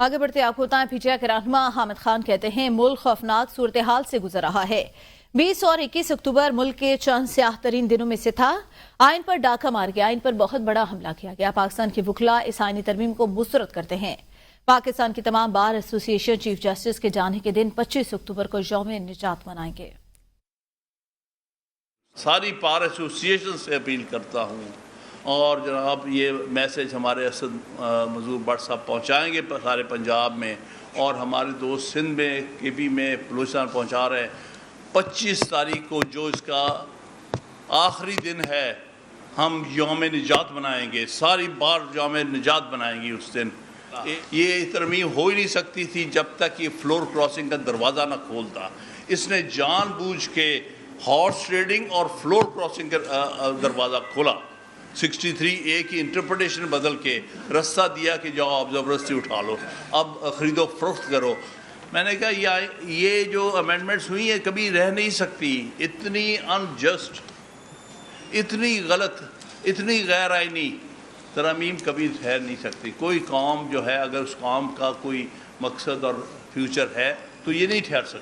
آگے بڑھتے آپ کو بتائیں PTI کے رہنما حامد خان کہتے ہیں ملک خوفناک صورتحال سے گزر رہا ہے۔ 20 اور 21 اکتوبر ملک کے چند سیاہ ترین دنوں میں سے تھا۔ آئین پر ڈاکہ مار گیا، آئین پر بہت بڑا حملہ کیا گیا۔ پاکستان کے وکلاء اس آئینی ترمیم کو مسرت کرتے ہیں۔ پاکستان کی تمام بار ایسوسی ایشن چیف جسٹس کے جانے کے دن 25 اکتوبر کو یوم نجات منائیں گے۔ ساری بار ایسوسی ایشن سے اپیل کرتا ہوں اور جناب یہ میسج ہمارے اسد مظہور بٹ صاحب پہنچائیں گے سارے پنجاب میں، اور ہمارے دوست سندھ میں KP میں بلوچستان پہنچا رہے ہیں۔ 25 تاریخ کو جو اس کا آخری دن ہے، ہم یوم نجات منائیں گے، ساری بار یوم نجات منائیں گے اس دن۔ یہ ترمیم ہو ہی نہیں سکتی تھی جب تک یہ فلور کراسنگ کا دروازہ نہ کھولتا۔ اس نے جان بوجھ کے ہارس ٹریڈنگ اور فلور کراسنگ کا دروازہ کھولا۔ 63A کی انٹرپریٹیشن بدل کے رستہ دیا کہ جاؤ آپ زبردستی اٹھا لو، اب خرید و فروخت کرو۔ میں نے کہا یہ جو امینڈمنٹس ہوئی ہیں کبھی رہ نہیں سکتی، اتنی انجسٹ، اتنی غلط، اتنی غیر آئینی ترامیم کبھی ٹھہر نہیں سکتی۔ کوئی قوم جو ہے اگر اس قوم کا کوئی مقصد اور فیوچر ہے تو یہ نہیں ٹھہر سکتی۔